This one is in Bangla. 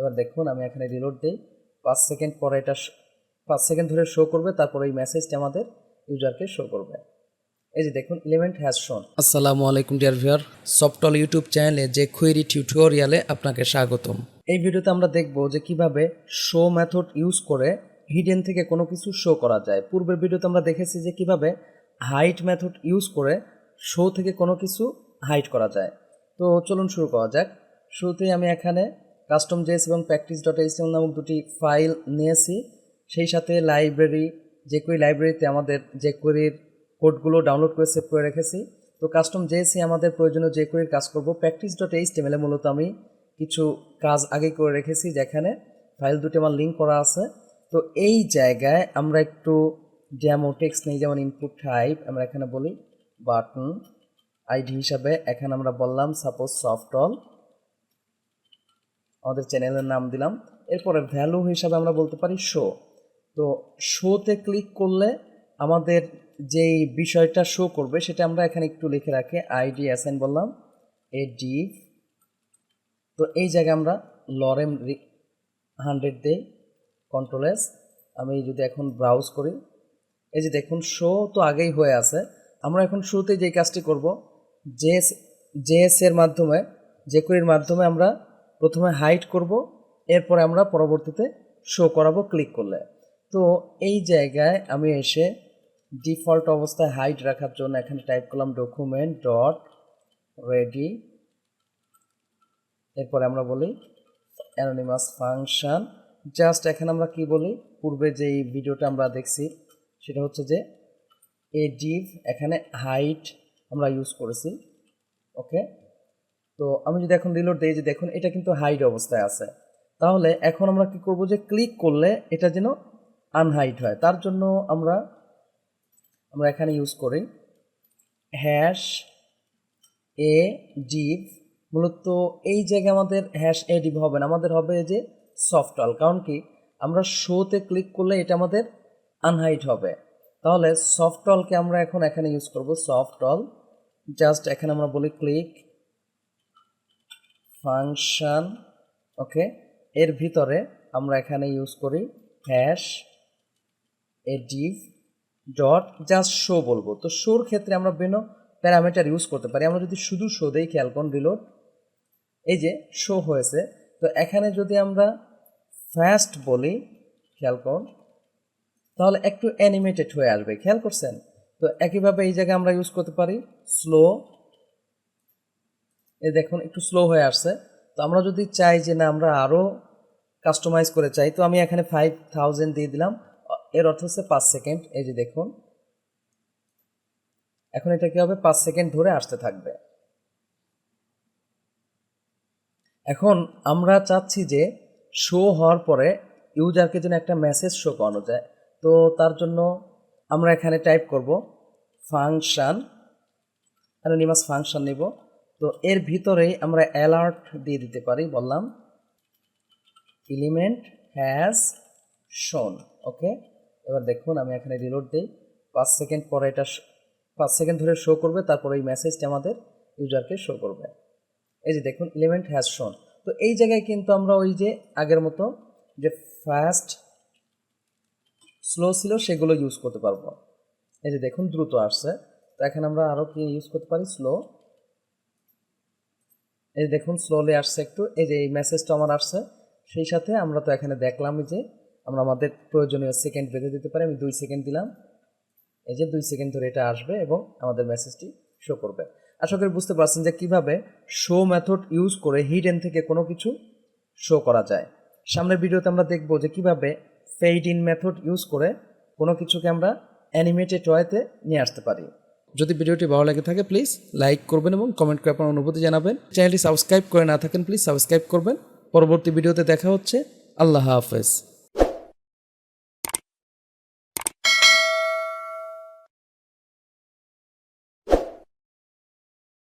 এবার দেখুন আমি এখানে রিলোড দিই, 5 সেকেন্ড পরে এটা 5 সেকেন্ড ধরে শো করবে, তারপর এই মেসেজটা আমাদের ইউজারকে শো করবে। এই যে দেখুন এলিমেন্ট হ্যাজ শোন। আসসালামু আলাইকুম ডিয়ার ভিউয়ার, সফটল ইউটিউব চ্যানেলে যে কোয়েরি টিউটোরিয়ালে আপনাকে স্বাগতম। এই ভিডিওতে আমরা দেখব যে কিভাবে শো মেথড ইউজ করে হিডেন থেকে কোনো কিছু শো করা যায়। পূর্বের ভিডিওতে আমরা দেখেছি যে কিভাবে হাইড মেথড ইউজ করে শো থেকে কোনো কিছু হাইড করা যায়। তো চলুন শুরু করা যাক। শুরুতেই আমি এখানে কাস্টম জেএস এবং practice.html নামক দুটি ফাইল নিয়েছি, সেই সাথে লাইব্রেরি jQuery লাইব্রেরিতে আমাদের jQueryর কোডগুলো ডাউনলোড করে সেভ করে রেখেছি। তো কাস্টম জেএসে আমাদের প্রয়োজনীয় jQueryর কাজ করব। practice.html মূলত আমি কিছু কাজ আগে করে রেখেছি, যেখানে ফাইল দুটি আমার লিঙ্ক করা আছে। তো এই জায়গায় আমরা একটু ডেমো টেক্সট নেই, যেমন ইনপুট টাইপ আমরা এখানে বলি বাটন, আইডি হিসাবে এখানে আমরা বললাম সাপোজ সফটল, আমাদের চ্যানেলের নাম দিলাম। এরপরে ভ্যালু হিসাবে আমরা বলতে পারি শো। তো শোতে ক্লিক করলে আমাদের যেই বিষয়টা শো করবে সেটা আমরা এখানে একটু লিখে রাখি, আইডি অ্যাসাইন বললাম এ ডিভ। তো এই জায়গায় আমরা লরেম 100 দেই, কন্ট্রোল এস। আমি যদি এখন ব্রাউজ করি, এই যে দেখুন শো তো আগেই হয়ে আছে। আমরা এখন শুরুতে যে কাজটি করব, জেএস এর মাধ্যমে jQueryর মাধ্যমে আমরা প্রথমে হাইড করব, এরপরে আমরা পরবর্তীতে শো করাবো ক্লিক করলে। তো এই জায়গায় আমি এসে ডিফল্ট অবস্থায় হাইড রাখার জন্য এখানে টাইপ করলাম ডকুমেন্ট ডট রেডি, এরপরে আমরা বলি অ্যানোনিমাস ফাংশন। জাস্ট এখানে আমরা কি বলি, পূর্বে যেই ভিডিওটা আমরা দেখছি সেটা হচ্ছে যে এ ডিভ, এখানে হাইড আমরা ইউজ করেছি। ওকে, তো আমি যদি এখন রিলোড দিই, যে দেখুন এটা কিন্তু হাইড অবস্থায় আছে। তাহলে এখন আমরা কি করব, যে ক্লিক করলে এটা যেন আনহাইড হয়, তার জন্য আমরা এখানে ইউজ করি হ্যাশ এ ডিভ। মূলত এই জায়গায় আমাদের হ্যাশ এ ডিভ হবে না, আমাদের হবে যে সফটল। কারণ কি, আমরা শোতে ক্লিক করলে এটা আমাদের আনহাইড হবে। তাহলে সফটলকে আমরা এখন এখানে ইউজ করব সফটল। জাস্ট এখানে আমরা বলি ক্লিক ফাংশন। ওকে, এর ভিতরে আমরা এখানে ইউজ করি হ্যাশ এ ডিভ ডট জাস্ট শো বলবো। তো শোর ক্ষেত্রে আমরা বিভিন্ন প্যারামিটার ইউজ করতে পারি। আমরা যদি শুধু শো দেই, খেয়াল করুন রিলোড, এই যে শো হয়েছে। তো এখানে যদি আমরা ফাস্ট বলি, খেয়াল করুন, তাহলে একটু অ্যানিমেটেড হয়ে আসবে, খেয়াল করছেন? তো একইভাবে এই জায়গায় আমরা ইউজ করতে পারি স্লো, এই দেখুন একটু স্লো হয়ে আসছে। তো আমরা যদি চাই যে না আমরা আরও কাস্টমাইজ করে চাই, তো আমি এখানে 5000 দিয়ে দিলাম, এর অর্থ হচ্ছে 5 সেকেন্ড। এই যে দেখুন এখন এটা কি হবে, 5 সেকেন্ড ধরে আসতে থাকবে। এখন আমরা চাচ্ছি যে শো হওয়ার পরে ইউজারকে যেন একটা মেসেজ শো করানো যায়। তো তার জন্য আমরা এখানে টাইপ করব ফাংশন, অ্যানোনিমাস ফাংশন নিব। তো এর ভিতরেই আমরা অ্যালার্ট দিয়ে দিতে পারি, বললাম এলিমেন্ট হ্যাজ শোন। ওকে, এবার দেখুন আমি এখানে রিলোড দিই, 5 সেকেন্ড পরে এটা 5 সেকেন্ড ধরে শো করবে, তারপর এই মেসেজটা আমাদের ইউজারকে শো করবে। এই যে দেখুন এলিমেন্ট হ্যাজ শোন। তো এই জায়গায় কিন্তু আমরা ওই যে আগের মতো যে ফাস্ট স্লো ছিল সেগুলো ইউজ করতে পারবো। এই যে দেখুন দ্রুত আসছে। তো এখানে আমরা আরও কি ইউজ করতে পারি, স্লো। এই যে দেখুন স্লোলি আসছে একটু, এই যে এই মেসেজটা আমার আসছে। সেই সাথে আমরা তো এখানে দেখলাম যে আমরা আমাদের প্রয়োজনীয় সেকেন্ড বেঁধে দিতে পারি। আমি 2 সেকেন্ড দিলাম, এই যে 2 সেকেন্ড ধরে এটা আসবে এবং আমাদের মেসেজটি শো করবে। আশা করি বুঝতে পারছেন যে কিভাবে শো মেথড ইউজ করে হিডেন থেকে কোনো কিছু শো করা যায়। সামনের ভিডিওতে আমরা দেখব যে কিভাবে ফেড ইন মেথড ইউজ করে কোনো কিছুকে আমরা অ্যানিমেটেড ওয়েতে নিয়ে আসতে পারি। যদি ভিডিওটি ভালো লাগে থাকে প্লিজ লাইক করবেন এবং কমেন্ট করে আপনার অনুভূতি জানাবেন। চ্যানেলটি সাবস্ক্রাইব করে না থাকেন প্লিজ সাবস্ক্রাইব করবেন। পরবর্তী ভিডিওতে দেখা হচ্ছে। আল্লাহ হাফেজ।